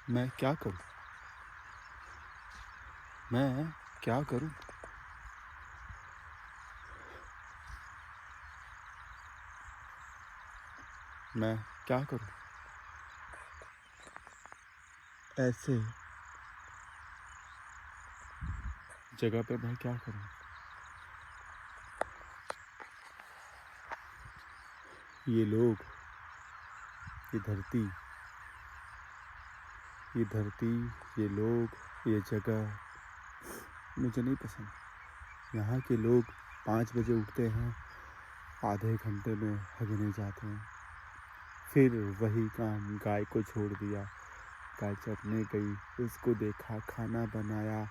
मैं क्या करूं? मैं क्या करूं? मैं क्या करूं? ऐसे जगह पे मैं क्या करूं? ये लोग, ये धरती, ये धरती, ये लोग, ये जगह मुझे नहीं पसंद। यहाँ के लोग 5 बजे उठते हैं, आधे घंटे में हगने जाते हैं, फिर वही काम, गाय को छोड़ दिया, गाय चरने गई, उसको देखा, खाना बनाया,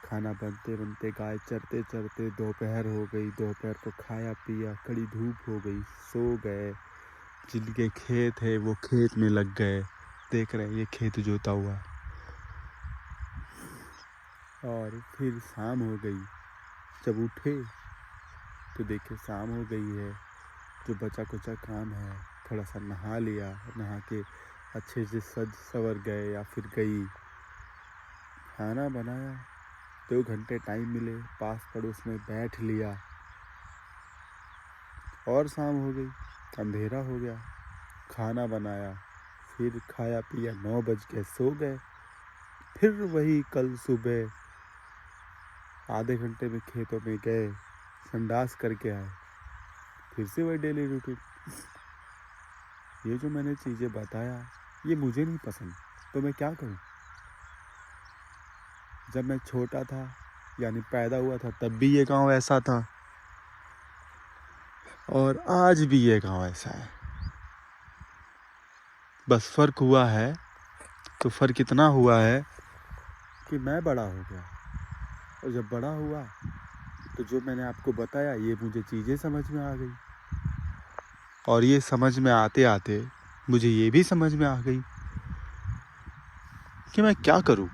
खाना बनते बनते गाय चरते चरते दोपहर हो गई, दोपहर को खाया पिया, कड़ी धूप हो गई, सो गए। जिनके खेत है वो खेत में लग गए, देख रहे हैं ये खेत जोता हुआ। और फिर शाम हो गई, जब उठे तो देखे शाम हो गई है। जो बचा कुचा काम है, थोड़ा सा नहा लिया, नहा के अच्छे से सज सवर गए या फिर गई, खाना बनाया, 2 घंटे टाइम मिले, पास पड़ोस में बैठ लिया, और शाम हो गई, अंधेरा हो गया, खाना बनाया, फिर खाया पिया, 9 बज गए, सो गए। फिर वही कल सुबह आधे घंटे में खेतों में गए, संडास करके आए, फिर से वही डेली रूटीन। ये जो मैंने चीज़ें बताया ये मुझे नहीं पसंद, तो मैं क्या करूं? जब मैं छोटा था, यानी पैदा हुआ था, तब भी ये गांव ऐसा था और आज भी ये गांव ऐसा है। बस फ़र्क हुआ है, तो फ़र्क इतना हुआ है कि मैं बड़ा हो गया, और जब बड़ा हुआ तो जो मैंने आपको बताया ये मुझे चीज़ें समझ में आ गई, और ये समझ में आते आते मुझे ये भी समझ में आ गई कि मैं क्या करूं।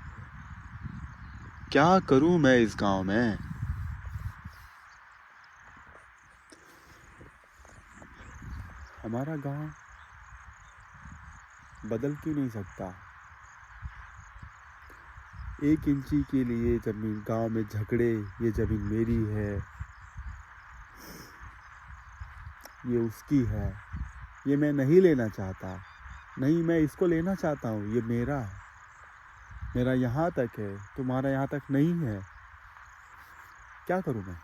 क्या करूं मैं इस गांव में? हमारा गांव बदल क्यों नहीं सकता? 1 इंची के लिए जमीन, गांव में झगड़े, ये ज़मीन मेरी है, ये उसकी है, ये मैं नहीं लेना चाहता, नहीं मैं इसको लेना चाहता हूँ, ये मेरा है, मेरा यहाँ तक है, तुम्हारा यहाँ तक नहीं है। क्या करूँ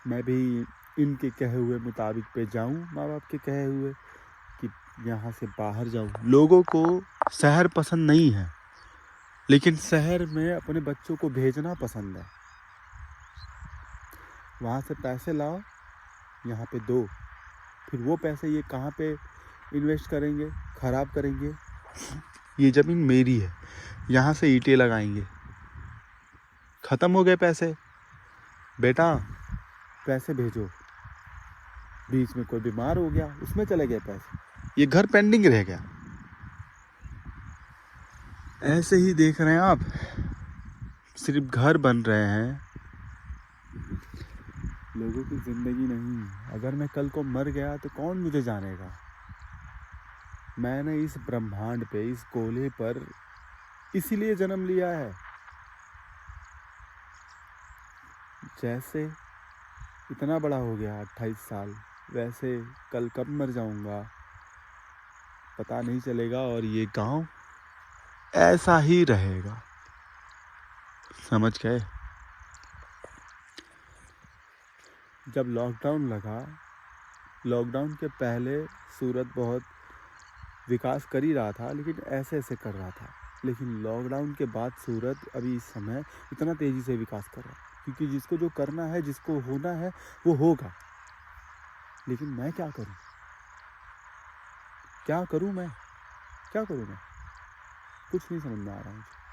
मैं भी इनके कहे हुए मुताबिक पे जाऊँ, माँ बाप के कहे हुए कि यहाँ से बाहर जाऊँ। लोगों को शहर पसंद नहीं है, लेकिन शहर में अपने बच्चों को भेजना पसंद है। वहाँ से पैसे लाओ, यहाँ पे दो, फिर वो पैसे ये कहाँ पे इन्वेस्ट करेंगे, ख़राब करेंगे। ये ज़मीन मेरी है, यहाँ से ईंटें लगाएंगे, ख़त्म हो गए पैसे, बेटा पैसे भेजो। बीच में कोई बीमार हो गया, उसमें चले गए पैसे, ये घर पेंडिंग रह गया। ऐसे ही देख रहे हैं आप, सिर्फ घर बन रहे हैं, लोगों की ज़िंदगी नहीं। अगर मैं कल को मर गया तो कौन मुझे जानेगा? मैंने इस ब्रह्मांड पे, इस गोले पर इसीलिए जन्म लिया है। जैसे इतना बड़ा हो गया 28 साल, वैसे कल कब मर जाऊंगा पता नहीं चलेगा, और ये गांव ऐसा ही रहेगा। समझ गए? जब लॉकडाउन लगा, लॉकडाउन के पहले सूरत बहुत विकास कर ही रहा था, लेकिन ऐसे ऐसे कर रहा था। लेकिन लॉकडाउन के बाद सूरत अभी इस समय इतना तेज़ी से विकास कर रहा है, क्योंकि जिसको जो करना है, जिसको होना है वो होगा। लेकिन मैं क्या करूं? क्या करूं मैं? क्या करूं मैं? कुछ नहीं समझ में आ रहा मुझे।